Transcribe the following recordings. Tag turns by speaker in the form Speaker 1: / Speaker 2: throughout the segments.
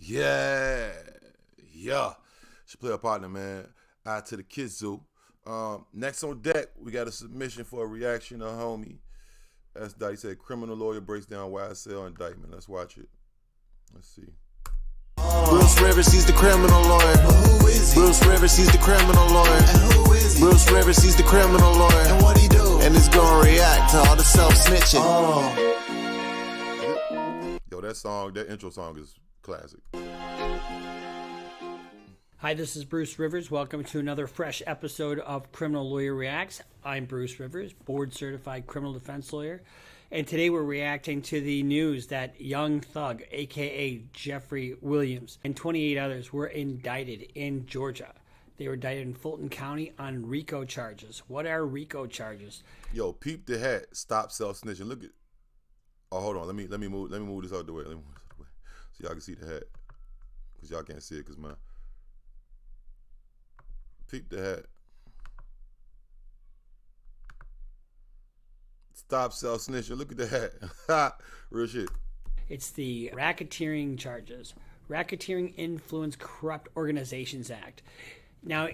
Speaker 1: Yeah, yeah. Should play a partner, man. Out to the Kids Zoo. Next on deck, we got a submission for a reaction to homie. As Dottie said, criminal lawyer breaks down YSL indictment. Let's watch it. Let's see.
Speaker 2: Bruce Rivers, he's the criminal lawyer.
Speaker 3: But who is he?
Speaker 2: Bruce Rivers, he's the criminal lawyer.
Speaker 3: And who is he?
Speaker 2: Bruce Rivers, he's the criminal lawyer.
Speaker 3: And what he do?
Speaker 2: And he's gonna react to all the self-snitching.
Speaker 1: Yo, that intro song is classic.
Speaker 4: Hi, this is Bruce Rivers. Welcome to another fresh episode of Criminal Lawyer Reacts. I'm Bruce Rivers, board-certified criminal defense lawyer. And today we're reacting to the news that Young Thug, a.k.a. Jeffrey Williams, and 28 others were indicted in Georgia. They were indicted in Fulton County on RICO charges. What are RICO charges?
Speaker 1: Yo, peep the hat. Stop self-snitching. Look at. Oh, hold on. Let me move this out the way. Let me move this out the way so y'all can see the hat. Cause y'all can't see it. Cause my. Peep the hat. Stop self-snitching. Look at the hat. Real shit.
Speaker 4: It's the racketeering charges. Racketeering Influence Corrupt Organizations Act. Now,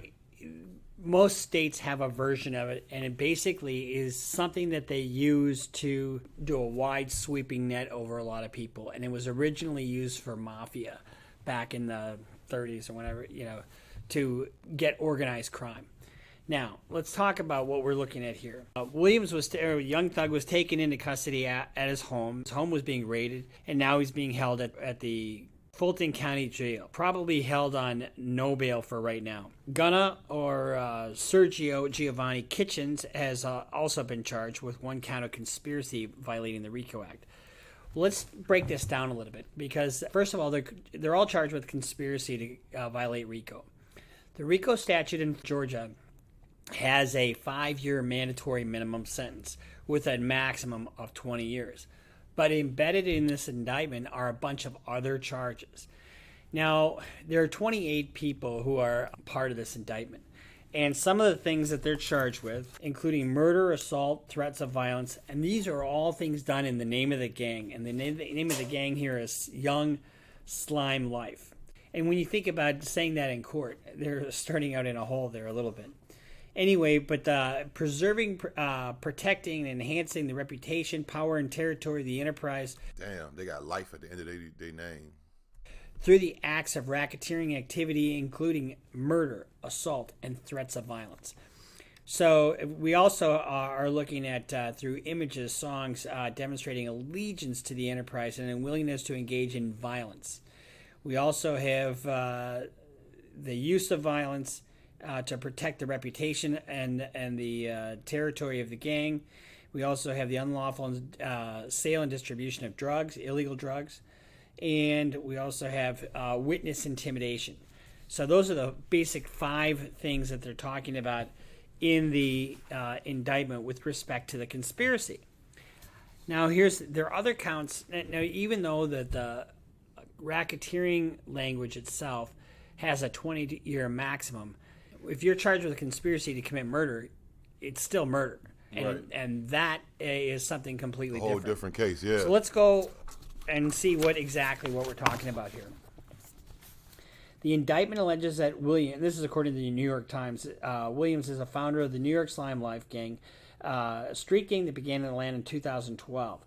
Speaker 4: most states have a version of it, and it basically is something that they use to do a wide sweeping net over a lot of people. And it was originally used for mafia back in the 30s or whatever, to get organized crime. Now, let's talk about what we're looking at here. Young Thug was taken into custody at his home. His home was being raided, and now he's being held at the Fulton County Jail, probably held on no bail for right now. Gunna, or Sergio Giovanni Kitchens, has also been charged with one count of conspiracy violating the RICO Act. Let's break this down a little bit, because first of all, they're all charged with conspiracy to violate RICO. The RICO statute in Georgia has a 5-year mandatory minimum sentence with a maximum of 20 years. But embedded in this indictment are a bunch of other charges. Now, there are 28 people who are part of this indictment. And some of the things that they're charged with, including murder, assault, threats of violence, and these are all things done in the name of the gang. And the name of the gang here is Young Slime Life. And when you think about saying that in court, they're starting out in a hole there a little bit. Anyway, but preserving, protecting, and enhancing the reputation, power, and territory of the enterprise.
Speaker 1: Damn, they got life at the end of their name.
Speaker 4: Through the acts of racketeering activity, including murder, assault, and threats of violence. So we also are looking at, through images, songs demonstrating allegiance to the enterprise and a willingness to engage in violence. We also have the use of violence to protect the reputation and the territory of the gang. We also have the unlawful sale and distribution of drugs, illegal drugs. And we also have witness intimidation. So those are the basic 5 things that they're talking about in the indictment with respect to the conspiracy. Now, there are other counts. Now, even though the racketeering language itself has a 20-year maximum, if you're charged with a conspiracy to commit murder, it's still murder. And that is something completely different.
Speaker 1: A whole different case, yeah.
Speaker 4: So let's go and see what we're talking about here. The indictment alleges that this is according to the New York Times, Williams is a founder of the New York Slime Life gang, a street gang that began in Atlanta in 2012.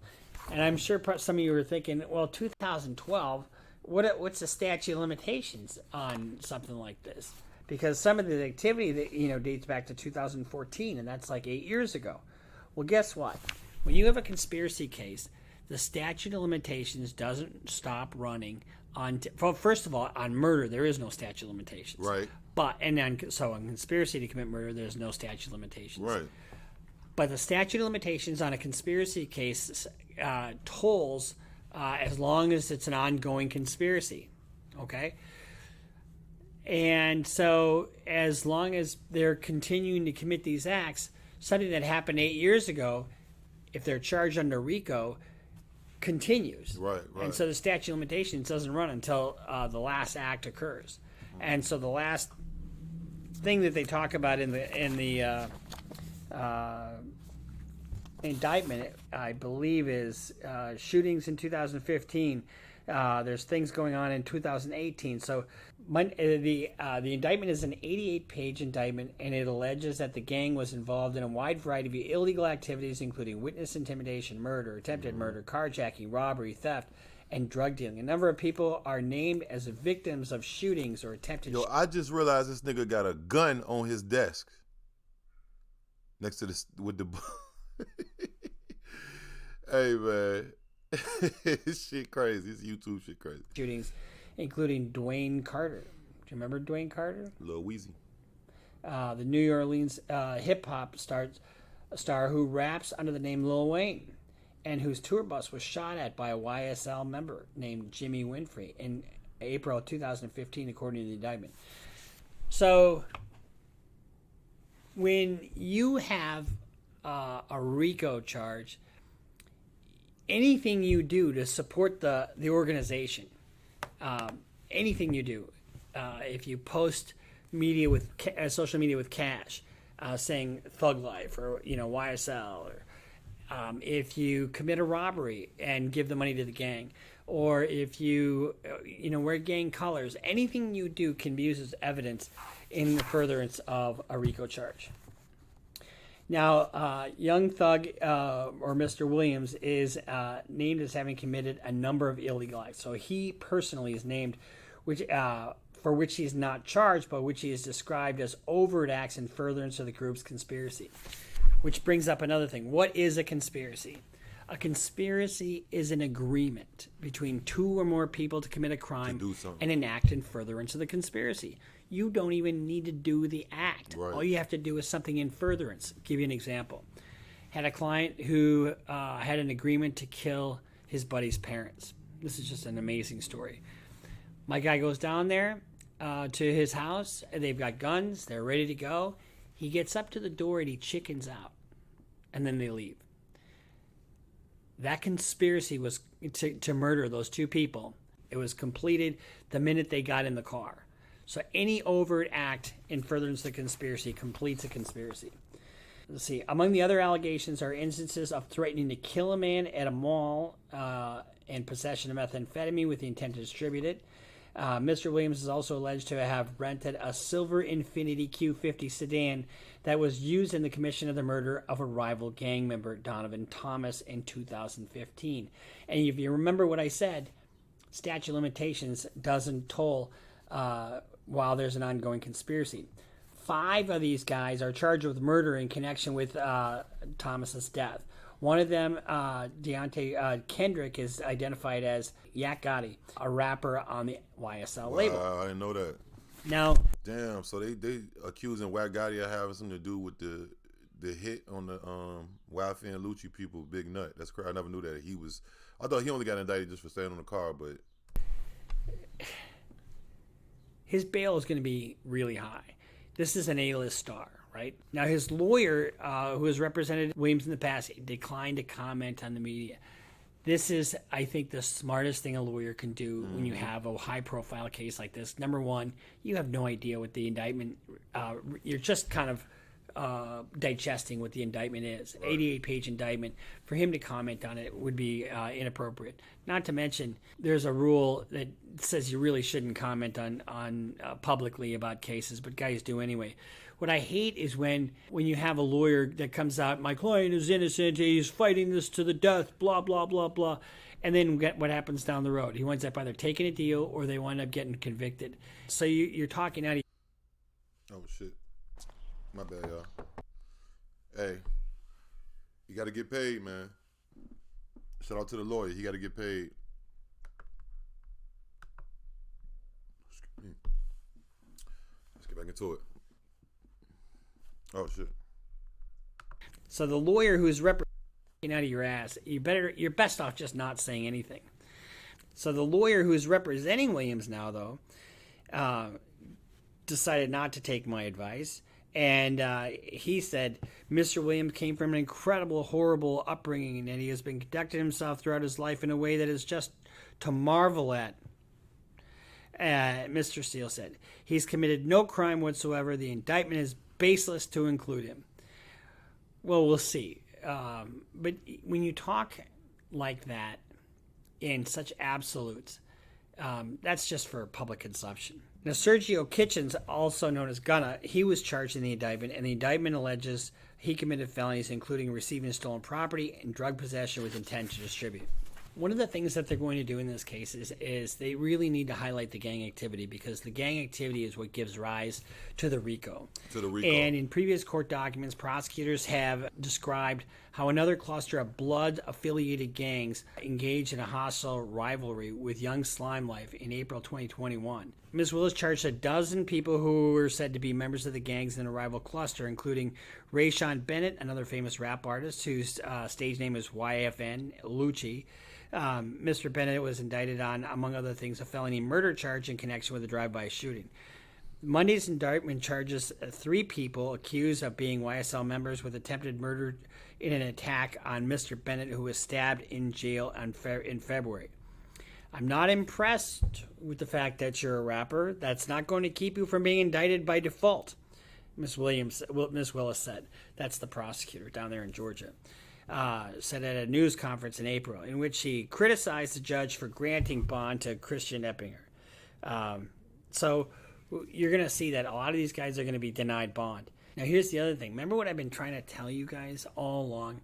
Speaker 4: And I'm sure some of you are thinking, well, 2012, what's the statute of limitations on something like this? Because some of the activity that dates back to 2014, and that's like 8 years ago. Well, guess what? When you have a conspiracy case, the statute of limitations doesn't stop running on. First of all, on murder, there is no statute of limitations.
Speaker 1: Right.
Speaker 4: So on conspiracy to commit murder, there's no statute of limitations.
Speaker 1: Right.
Speaker 4: But the statute of limitations on a conspiracy case tolls as long as it's an ongoing conspiracy. Okay. And so as long as they're continuing to commit these acts, something that happened 8 years ago, if they're charged under RICO, continues.
Speaker 1: Right.
Speaker 4: And so the statute of limitations doesn't run until the last act occurs. And so the last thing that they talk about in the indictment, I believe, is shootings in 2015 There's things going on in 2018. So the indictment is an 88-page indictment, and it alleges that the gang was involved in a wide variety of illegal activities, including witness intimidation, murder, attempted murder, carjacking, robbery, theft, and drug dealing. A number of people are named as victims of shootings or attempted.
Speaker 1: Yo, I just realized this nigga got a gun on his desk next to this with the. Hey man, this shit crazy. This YouTube shit crazy.
Speaker 4: Shootings, including Dwayne Carter. Do you remember Dwayne Carter?
Speaker 1: Lil Weezy.
Speaker 4: The New Orleans hip hop star who raps under the name Lil Wayne, and whose tour bus was shot at by a YSL member named Jimmy Winfrey in April 2015, according to the indictment. So, when you have a RICO charge, anything you do to support the organization, anything you do, if you post media with social media with cash, saying Thug Life or YSL, or if you commit a robbery and give the money to the gang, or if you wear gang colors, anything you do can be used as evidence in the furtherance of a RICO charge. Now, Young Thug, or Mr. Williams, is named as having committed a number of illegal acts. So he personally is named, for which he is not charged, but which he is described as overt acts in furtherance of the group's conspiracy. Which brings up another thing. What is a conspiracy? A conspiracy is an agreement between two or more people to commit a crime and an act in furtherance of the conspiracy. You don't even need to do the act.
Speaker 1: Right.
Speaker 4: All you have to do is something in furtherance. I'll give you an example. Had a client who had an agreement to kill his buddy's parents. This is just an amazing story. My guy goes down there to his house. They've got guns. They're ready to go. He gets up to the door and he chickens out. And then they leave. That conspiracy was to murder those two people. It was completed the minute they got in the car. So any overt act in furtherance of the conspiracy completes a conspiracy. Let's see. Among the other allegations are instances of threatening to kill a man at a mall and possession of methamphetamine with the intent to distribute it. Mr. Williams is also alleged to have rented a silver Infiniti Q50 sedan that was used in the commission of the murder of a rival gang member, Donovan Thomas, in 2015. And if you remember what I said, statute of limitations doesn't toll while there's an ongoing conspiracy. 5 of these guys are charged with murder in connection with Thomas's death. One of them, Deontay Kendrick, is identified as Yak Gotti, a rapper on the YSL label.
Speaker 1: I didn't know that.
Speaker 4: Now,
Speaker 1: damn. So they accusing Yak Gotti of having something to do with the hit on the Wildfin and Lucci people, Big Nut. That's crazy. I never knew that he was. I thought he only got indicted just for staying on the car, but
Speaker 4: his bail is going to be really high. This is an A-list star, right? Now, his lawyer, who has represented Williams in the past, declined to comment on the media. This is, I think, the smartest thing a lawyer can do when you have a high-profile case like this. Number one, you have no idea what the indictment. You're just kind of digesting what the indictment is. 88-page indictment. For him to comment on it would be inappropriate. Not to mention, there's a rule that says you really shouldn't comment on publicly about cases, but guys do anyway. What I hate is when you have a lawyer that comes out, my client is innocent, he's fighting this to the death, blah, blah, blah, blah. And then what happens down the road? He winds up either taking a deal or they wind up getting convicted. So you're talking out of...
Speaker 1: Oh, shit. My bad, y'all. Hey, you got to get paid, man. Shout out to the lawyer. He got to get paid. Let's get back into it. Oh, shit.
Speaker 4: So the lawyer who's representing out of your ass, you're best off just not saying anything. So the lawyer who's representing Williams now, though, decided not to take my advice. And he said, Mr. Williams came from an incredible, horrible upbringing, and he has been conducting himself throughout his life in a way that is just to marvel at. Mr. Steele said, he's committed no crime whatsoever. The indictment is baseless to include him. Well, we'll see. But when you talk like that, in such absolutes. That's just for public consumption. Now, Sergio Kitchens, also known as Gunna, he was charged in the indictment, and the indictment alleges he committed felonies, including receiving stolen property and drug possession with intent to distribute. One of the things that they're going to do in this case is they really need to highlight the gang activity, because the gang activity is what gives rise to the RICO. And in previous court documents, prosecutors have described how another cluster of blood-affiliated gangs engaged in a hostile rivalry with Young Slime Life in April 2021. Ms. Willis charged a dozen people who were said to be members of the gangs in a rival cluster, including Rayshawn Bennett, another famous rap artist whose stage name is YFN, Lucci. Mr. Bennett was indicted on, among other things, a felony murder charge in connection with a drive-by shooting. Monday's indictment charges 3 people accused of being YSL members with attempted murder in an attack on Mr. Bennett, who was stabbed in jail in February. I'm not impressed with the fact that you're a rapper. That's not going to keep you from being indicted by default, Ms. Willis said. That's the prosecutor down there in Georgia. Said at a news conference in April, in which he criticized the judge for granting bond to Christian Eppinger. So you're going to see that a lot of these guys are going to be denied bond. Now, here's the other thing. Remember what I've been trying to tell you guys all along?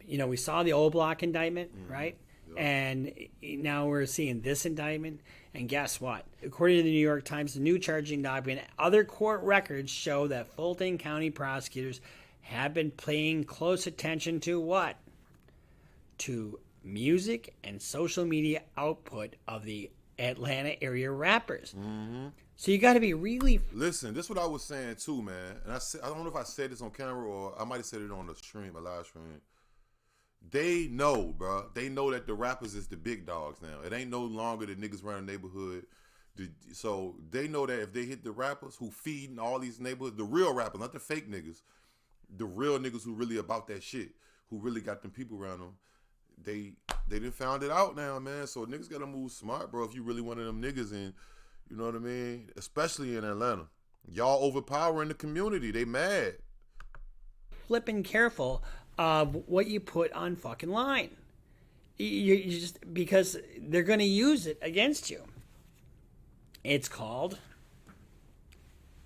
Speaker 4: We saw the O Block indictment, right? Yeah. And now we're seeing this indictment. And guess what? According to the New York Times, the new charging document, other court records show that Fulton County prosecutors have been paying close attention to what? To music and social media output of the Atlanta area rappers. Mm-hmm. So you got to be really...
Speaker 1: Listen, this is what I was saying too, man. And I don't know if I said this on camera or I might have said it on the stream, a live stream. They know, bro. They know that the rappers is the big dogs now. It ain't no longer the niggas around the neighborhood. So they know that if they hit the rappers who feeding all these neighborhoods, the real rappers, not the fake niggas, the real niggas who really about that shit, who really got them people around them, they done found it out now, man. So niggas gotta move smart, bro. If you really one of them niggas, and you know what I mean, especially in Atlanta, y'all overpowering the community. They mad.
Speaker 4: Flipping careful of what you put on fucking line. You just, because they're gonna use it against you. It's called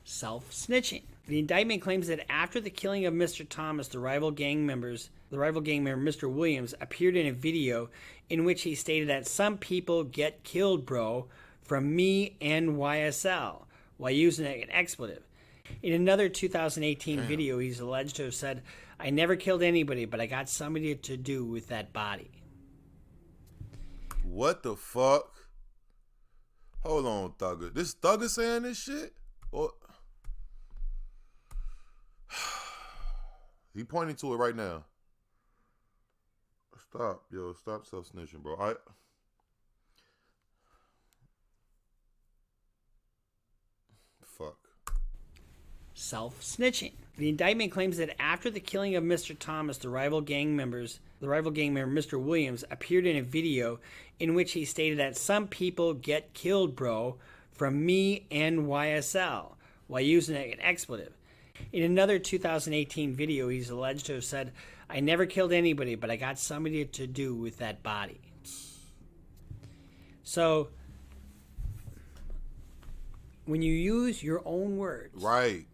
Speaker 4: self-snitching. The indictment claims that after the killing of Mr. Thomas, the rival gang member Mr. Williams appeared in a video in which he stated that some people get killed, bro, from me and YSL, while using an expletive. In another 2018 video, he's alleged to have said, "I never killed anybody, but I got somebody to do with that body."
Speaker 1: What the fuck? Hold on, Thugger. This Thugger saying this shit? Or... He pointing to it right now. Stop, yo. Stop self-snitching, bro. Fuck.
Speaker 4: Self-snitching. The indictment claims that after the killing of Mr. Thomas, the rival gang member Mr. Williams appeared in a video in which he stated that some people get killed, bro, from me and YSL, while using an expletive. In another 2018 video, he's alleged to have said, "I never killed anybody, but I got somebody to do with that body." So, when you use your own words,
Speaker 1: right,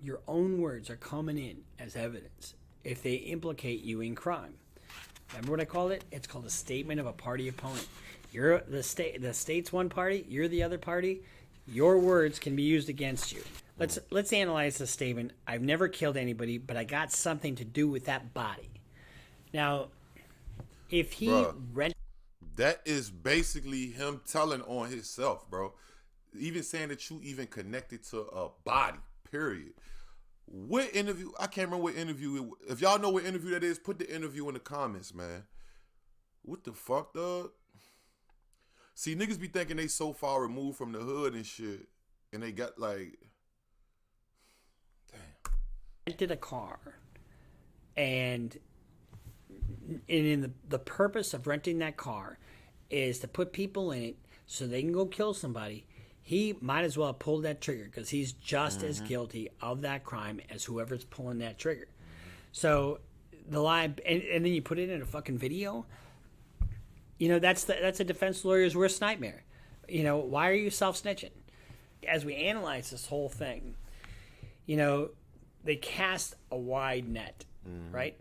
Speaker 4: your own words are coming in as evidence if they implicate you in crime. Remember what I called it? It's called a statement of a party opponent. You're the state's one party, you're the other party. Your words can be used against you. Let's analyze the statement. "I've never killed anybody, but I got something to do with that body." Now, if he
Speaker 1: that is basically him telling on himself, bro. Even saying that you even connected to a body, period. What interview? I can't remember what interview. If y'all know what interview that is, put the interview in the comments, man. What the fuck, dog? See, niggas be thinking they so far removed from the hood and shit, and they got like...
Speaker 4: rented a car, and in the purpose of renting that car is to put people in it so they can go kill somebody. He might as well have pulled that trigger because he's just as guilty of that crime as whoever's pulling that trigger. So the lie, and then you put it in a fucking video. That's a defense lawyer's worst nightmare. Why are you self-snitching? As we analyze this whole thing, they cast a wide net, right?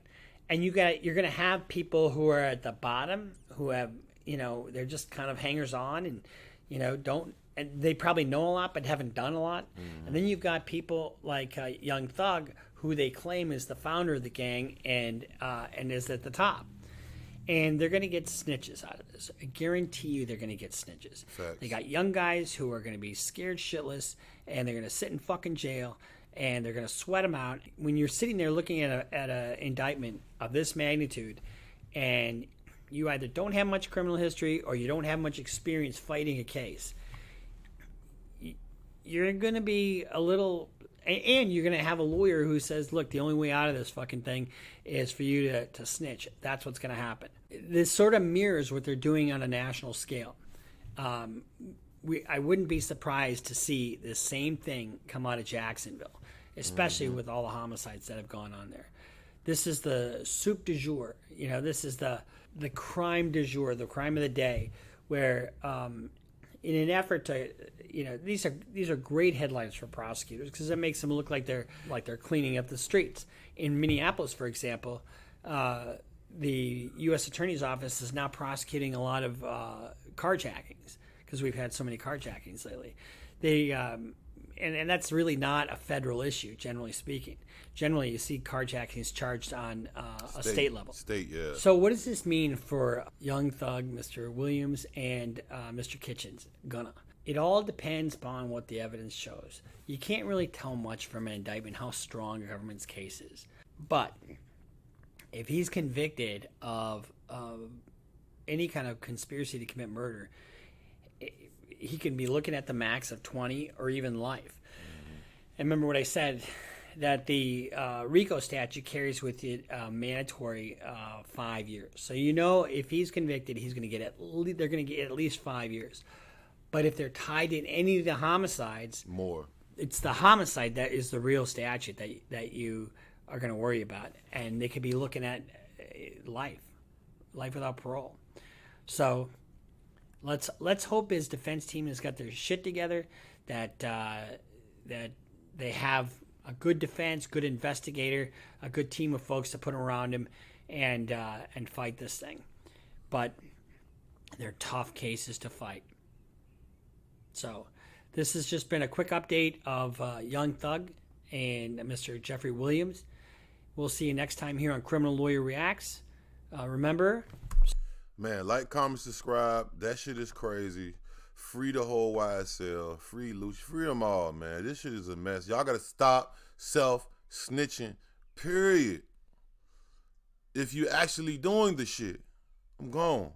Speaker 4: And you're going to have people who are at the bottom who have, they're just kind of hangers on and, and they probably know a lot but haven't done a lot. And then you've got people like Young Thug, who they claim is the founder of the gang and is at the top. And they're going to get snitches out of this. I guarantee you they're going to get snitches.
Speaker 1: Facts.
Speaker 4: They got young guys who are going to be scared shitless, and they're going to sit in fucking jail, and they're going to sweat them out. When you're sitting there looking at an indictment of this magnitude, and you either don't have much criminal history or you don't have much experience fighting a case, you're going to be a little... And you're going to have a lawyer who says, look, the only way out of this fucking thing is for you to snitch. That's what's going to happen. This sort of mirrors what they're doing on a national scale. I wouldn't be surprised to see the same thing come out of Jacksonville, especially with all the homicides that have gone on there. This is the soup du jour. This is the crime du jour, the crime of the day, where in an effort to, these are great headlines for prosecutors because it makes them look like they're cleaning up the streets. In Minneapolis, for example, the U.S. Attorney's Office is now prosecuting a lot of carjackings because we've had so many carjackings lately. They and that's really not a federal issue, generally speaking. Generally, you see carjackings charged on a state level.
Speaker 1: Yeah.
Speaker 4: So what does this mean for Young Thug, Mr. Williams, and Mr. Kitchens, Gunna? It all depends upon what the evidence shows. You can't really tell much from an indictment how strong a government's case is. But if he's convicted of any kind of conspiracy to commit murder, he can be looking at the max of 20 or even life. And remember what I said, that the RICO statute carries with it mandatory 5 years. So if he's convicted, he's going to get they're going to get at least 5 years. But if they're tied in any of the homicides,
Speaker 1: more.
Speaker 4: It's the homicide that is the real statute that you are going to worry about, and they could be looking at life without parole. So let's hope his defense team has got their shit together, that they have a good defense, good investigator, a good team of folks to put around him, and fight this thing. But they're tough cases to fight. So this has just been a quick update of Young Thug and Mr. Jeffrey Williams. We'll see you next time here on Criminal Lawyer Reacts. Remember...
Speaker 1: Man, like, comment, subscribe. That shit is crazy. Free the whole YSL. Free Luch. Free them all, man. This shit is a mess. Y'all got to stop self-snitching, period. If you actually doing the shit, I'm gone.